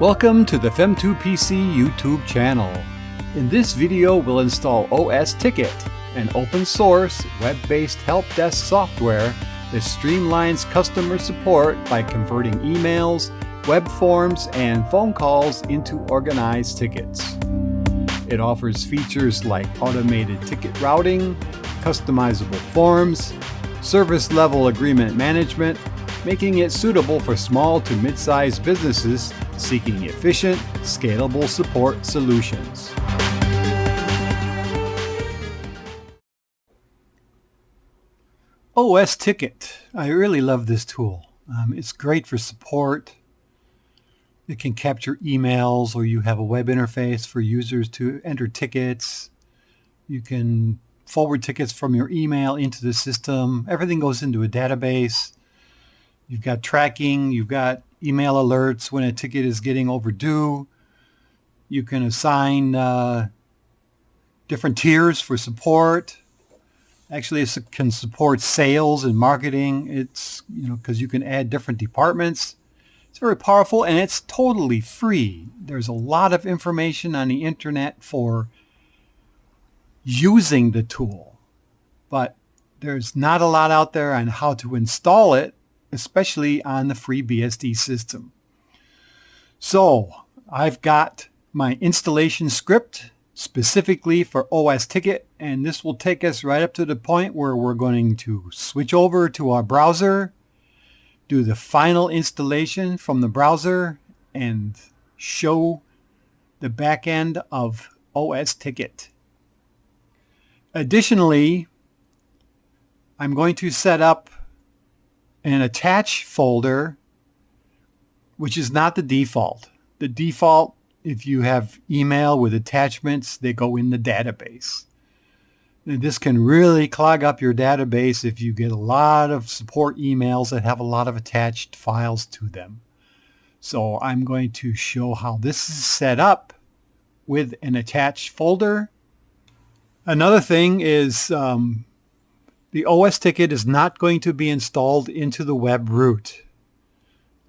Welcome to the Fem2PC YouTube channel. In this video, we'll install osTicket, an open-source, web-based help desk software that streamlines customer support by converting emails, web forms, and phone calls into organized tickets. It offers features like automated ticket routing, customizable forms, service-level agreement management, making it suitable for small to mid-sized businesses seeking efficient, scalable support solutions. osTicket. I really love this tool. It's great for support. It can capture emails, or you have a web interface for users to enter tickets. You can forward tickets from your email into the system. Everything goes into a database. You've got tracking, you've got email alerts when a ticket is getting overdue. You can assign different tiers for support. Actually, it can support sales and marketing. It's, because you can add different departments. It's very powerful, and it's totally free. There's a lot of information on the internet for using the tool, but there's not a lot out there on how to install it, especially on the FreeBSD system. So I've got my installation script specifically for osTicket, and this will take us right up to the point where we're going to switch over to our browser, do the final installation from the browser, and show the back end of osTicket. Additionally, I'm going to set up an attach folder, which is not the default. The default, if you have email with attachments, they go in the database. And this can really clog up your database if you get a lot of support emails that have a lot of attached files to them. So I'm going to show how this is set up with an attached folder. Another thing is the osTicket is not going to be installed into the web root,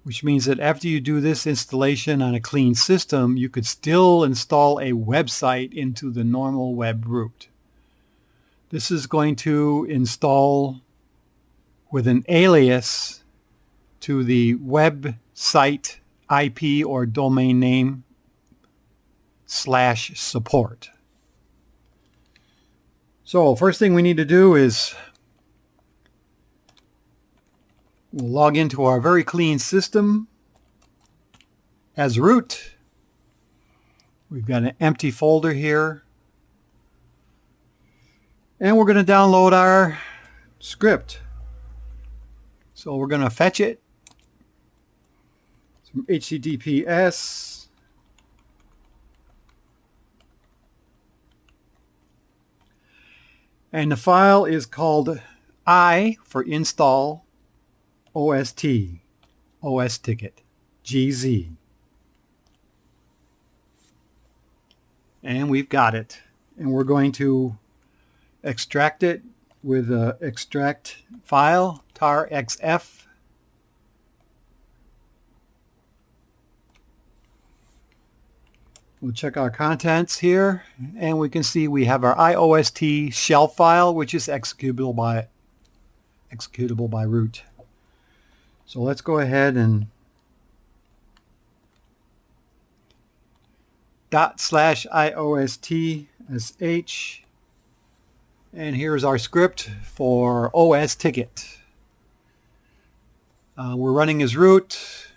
which means that after you do this installation on a clean system, you could still install a website into the normal web root. This is going to install with an alias to the website IP or domain name /support. So first thing we need to do is we'll log into our very clean system as root. We've got an empty folder here. And we're going to download our script. So we're going to fetch it from HTTPS. And the file is called I for install OST, osTicket, GZ. And we've got it. And we're going to extract it with an extract file, tarxf. We'll check our contents here, and we can see we have our iost shell file, which is executable by root. So let's go ahead and /iostsh, and here's our script for osTicket. We're running as root.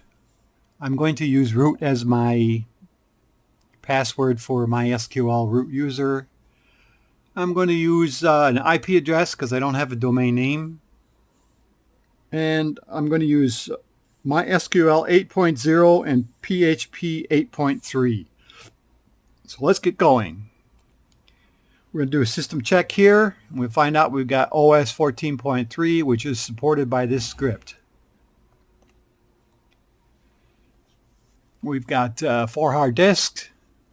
I'm going to use root as my password for my SQL root user. I'm going to use an IP address because I don't have a domain name. And I'm going to use MySQL 8.0 and PHP 8.3. So let's get going. We're going to do a system check here. And we'll find out we've got OS 14.3, which is supported by this script. We've got 4 hard disks,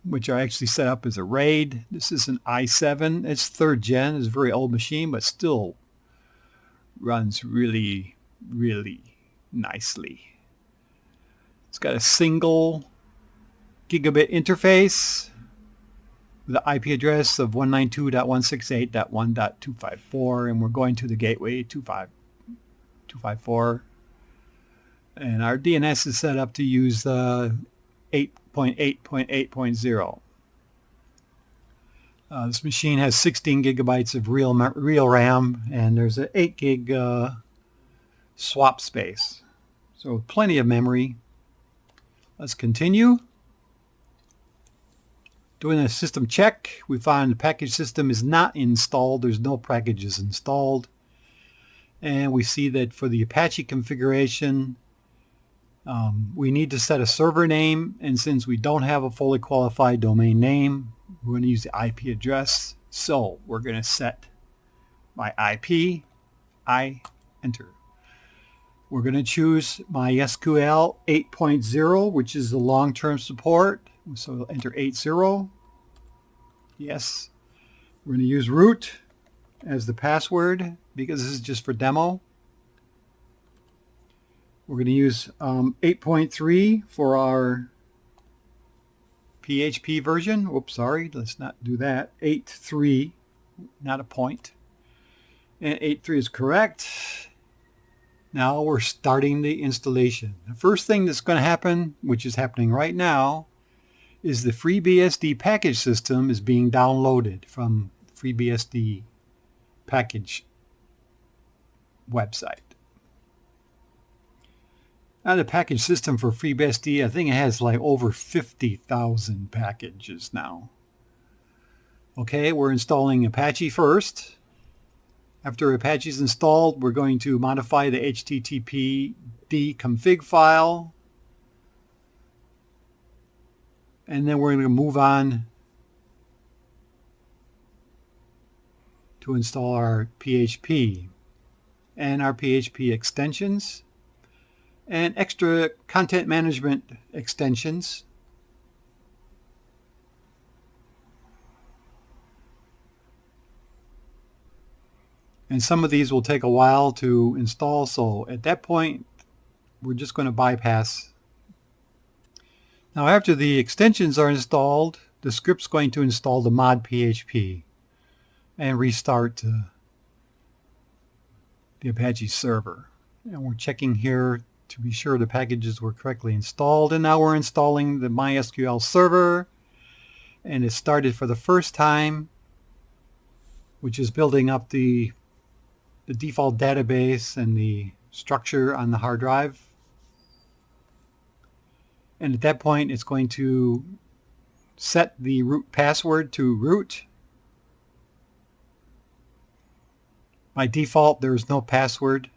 which are actually set up as a RAID. This is an i7. It's 3rd gen. It's a very old machine, but still runs really, really nicely. It's got a single gigabit interface with the IP address of 192.168.1.254, and we're going to the gateway 254. And our DNS is set up to use 8.8.8.0. This machine has 16 gigabytes of real RAM, and there's an 8 gig swap space. So plenty of memory. Let's continue. Doing a system check, we find the package system is not installed. There's no packages installed. And we see that for the Apache configuration, we need to set a server name. And since we don't have a fully qualified domain name, we're going to use the IP address. So we're going to set my IP. I enter. We're going to choose MySQL 8.0, which is the long-term support. So we'll enter 80. Yes. We're going to use root as the password because this is just for demo. We're going to use 8.3 for our PHP version. Oops, sorry. Let's not do that. 8.3, not a point. And 8.3 is correct. Now we're starting the installation. The first thing that's going to happen, which is happening right now, is the FreeBSD package system is being downloaded from FreeBSD package website. Now the package system for FreeBSD, I think it has like over 50,000 packages now. Okay, we're installing Apache first. After Apache is installed, we're going to modify the HTTPD config file. And then we're going to move on to install our PHP and our PHP extensions and extra content management extensions. And some of these will take a while to install, so at that point, we're just going to bypass. Now, after the extensions are installed, the script's going to install the mod PHP and restart the Apache server. And we're checking here to be sure the packages were correctly installed. And now we're installing the MySQL server, and it started for the first time, which is building up the default database and the structure on the hard drive. And at that point, it's going to set the root password to root. By default, there is no password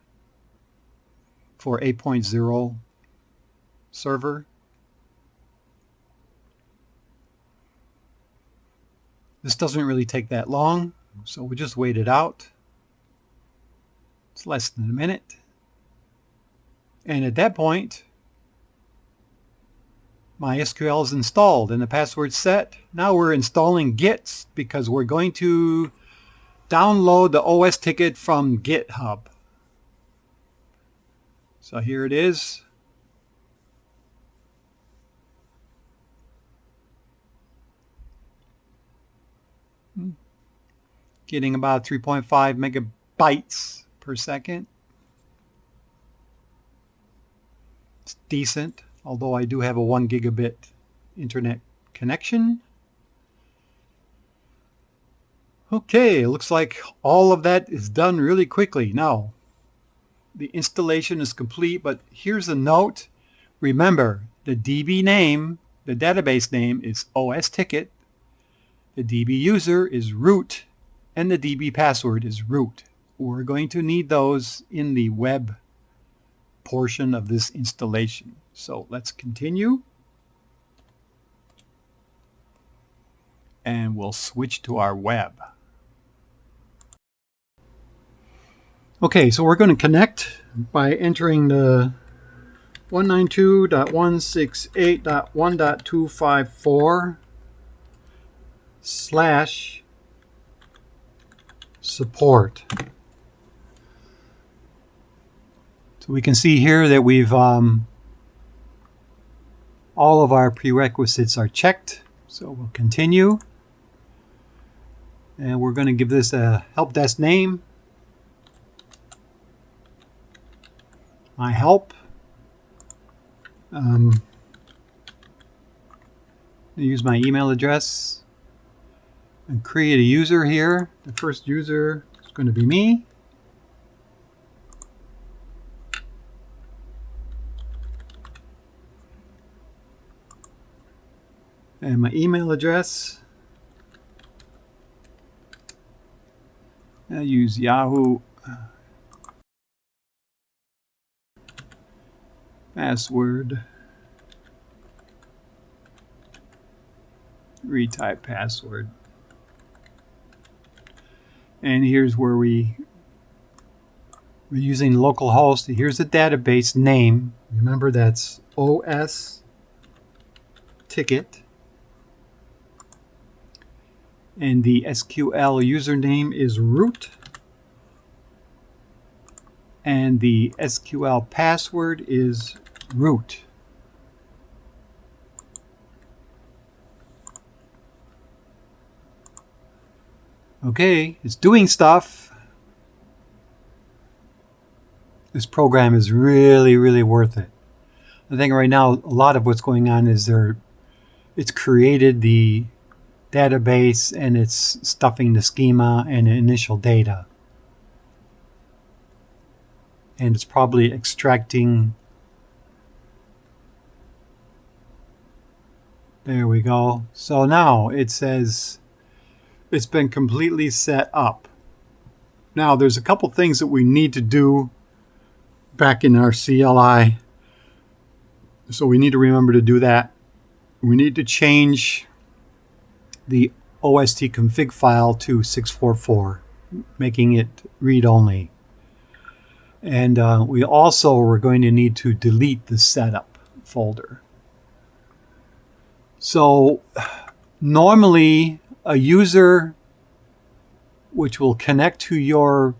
for 8.0 server. This doesn't really take that long, so we'll just wait it out. It's less than a minute. And at that point, MySQL is installed and the password's set. Now we're installing Git because we're going to download the osTicket from GitHub. So here it is. Getting about 3.5 megabytes per second. It's decent, although I do have a 1 gigabit internet connection. Okay, looks like all of that is done really quickly. Now, the installation is complete, but here's a note. Remember, the DB name, the database name is osTicket, the DB user is root, and the DB password is root. We're going to need those in the web portion of this installation. So let's continue. And we'll switch to our web. Okay, so we're going to connect by entering the 192.168.1.254/support. So we can see here that we've all of our prerequisites are checked. So we'll continue. And we're going to give this a help desk name. My help. Use my email address and create a user here. The first user is going to be me. And my email address. I'll use Yahoo. Password. Retype password. And here's where we're using localhost. Here's the database name. Remember, that's osTicket. And the SQL username is root. And the SQL password is root. Okay, it's doing stuff. This program is really, really worth it. I think right now a lot of what's going on is it's created the database and it's stuffing the schema and the initial data. And it's probably extracting. There we go. So now it says it's been completely set up. Now there's a couple things that we need to do back in our CLI. So we need to remember to do that. We need to change the ostconfig file to 644, making it read-only. And we also are going to need to delete the setup folder. So normally a user which will connect to your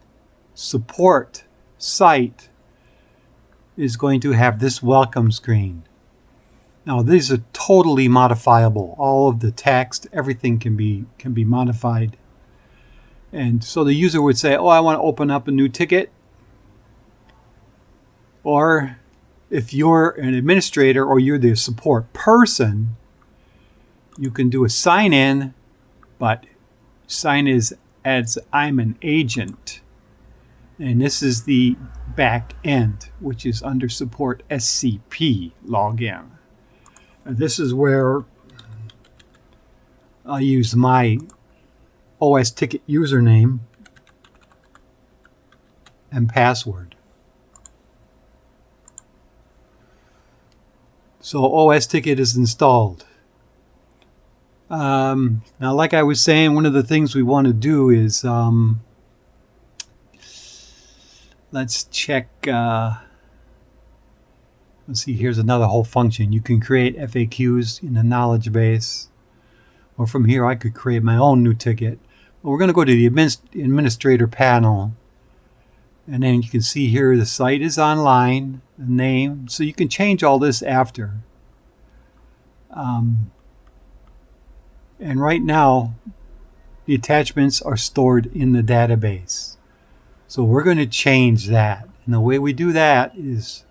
support site is going to have this welcome screen. Now these are totally modifiable. All of the text, everything can be modified. And so the user would say, oh, I want to open up a new ticket. Or if you're an administrator or you're the support person, you can do a sign in, but sign is as I'm an agent. And this is the back end, which is under support SCP login. And this is where I use my osTicket username and password. So osTicket is installed. Now, like I was saying, one of the things we want to do is let's check. Let's see, here's another whole function. You can create FAQs in the knowledge base. Or from here, I could create my own new ticket. But we're going to go to the administrator panel. And then you can see here the site is online, the name. So you can change all this after. And right now, the attachments are stored in the database. So we're going to change that. And the way we do that is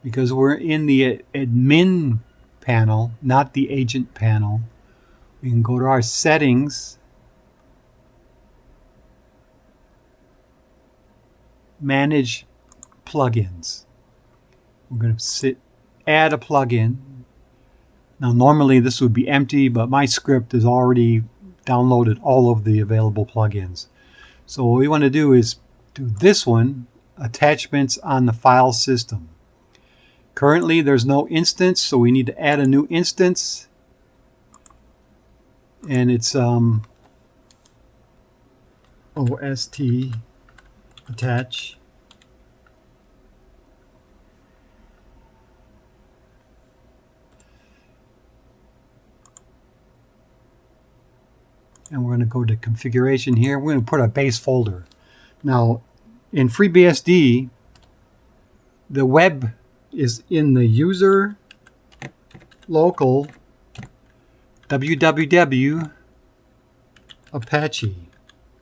because we're in the admin panel, not the agent panel. We can go to our settings, manage plugins. We're going to add a plugin. Now normally this would be empty, but my script has already downloaded all of the available plugins. So what we want to do is do this one, attachments on the file system. Currently there's no instance, so we need to add a new instance. And it's ost attach. And we're going to go to configuration here. We're going to put a base folder. Now, in FreeBSD, the web is in the user local www Apache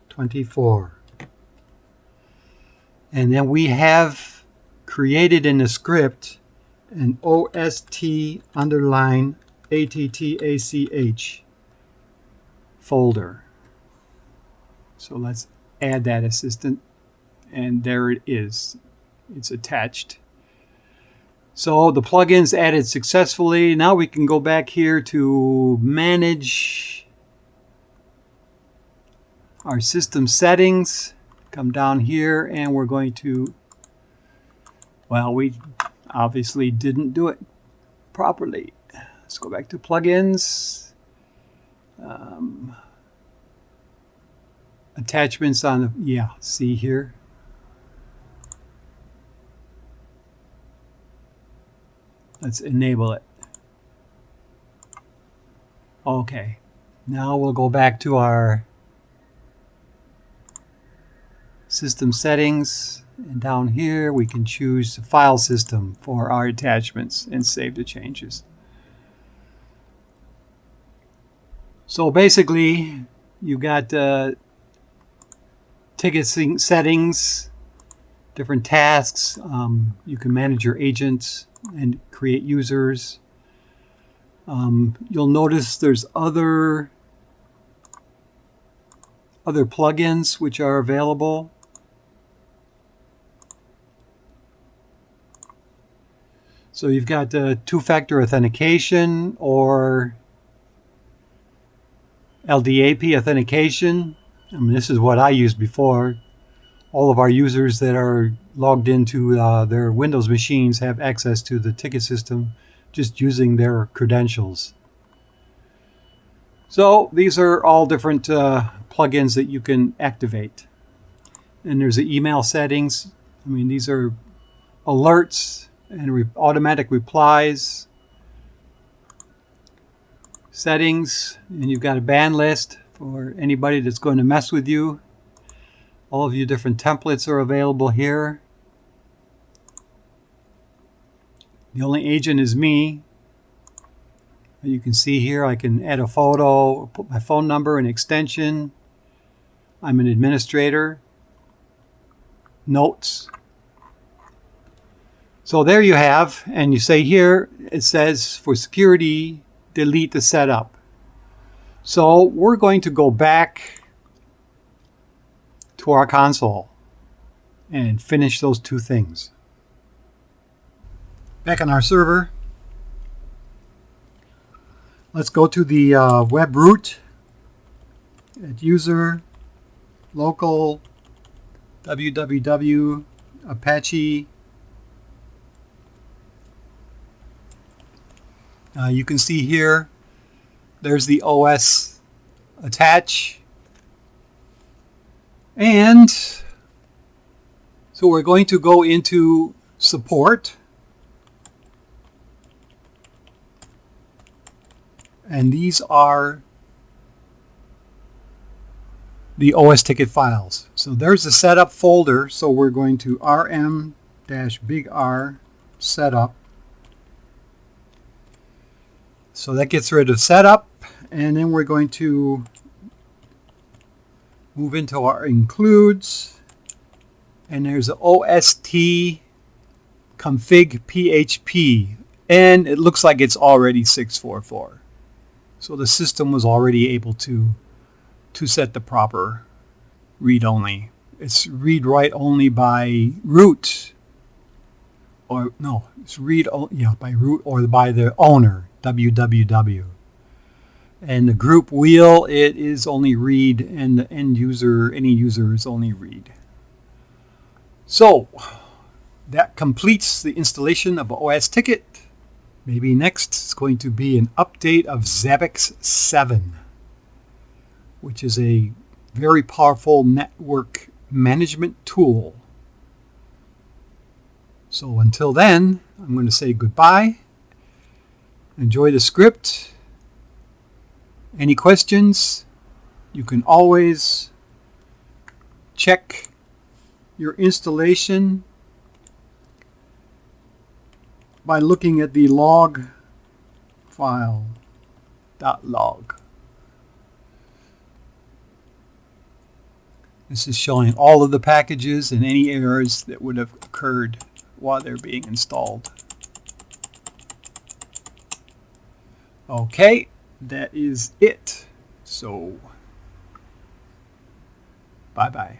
24. And then we have created in the script an OST underline ATTACH folder. So let's add that assistant, and there it is. It's attached. So the plugin's added successfully. Now we can go back here to manage our system settings. Come down here, and we're going to, well, we obviously didn't do it properly. Let's go back to plugins. Attachments on the, yeah, see here. Let's enable it. Okay, now we'll go back to our system settings, and down here we can choose the file system for our attachments and save the changes. So basically you got ticket settings, different tasks. You can manage your agents and create users. You'll notice there's other plugins which are available. So you've got two-factor authentication or LDAP authentication. I mean, this is what I used before. All of our users that are logged into their Windows machines have access to the ticket system just using their credentials. So these are all different plugins that you can activate. And there's the email settings. I mean, these are alerts and automatic replies. Settings, and you've got a ban list for anybody that's going to mess with you. All of your different templates are available here. The only agent is me. You can see here I can add a photo, put my phone number and extension. I'm an administrator. Notes. So there you have, and you say here, it says for security, delete the setup. So we're going to go back to our console and finish those two things. Back on our server, let's go to the web root at user local www Apache. You can see here, there's the OS attach. And so we're going to go into support. And these are the osTicket files. So there's the setup folder. So we're going to rm-big R setup. So that gets rid of setup, and then we're going to move into our includes, and there's an OST config PHP, and it looks like it's already 644. So the system was already able to set the proper read-only. It's read-write only by root, or no, it's read by root or by the owner. www. And the group wheel, it is only read, and the end user, any user, is only read. So that completes the installation of osTicket. Maybe next is going to be an update of Zabbix 7, which is a very powerful network management tool. So until then, I'm going to say goodbye. Enjoy the script. Any questions? You can always check your installation by looking at the log file.log. This is showing all of the packages and any errors that would have occurred while they're being installed. Okay, that is it. So, bye-bye.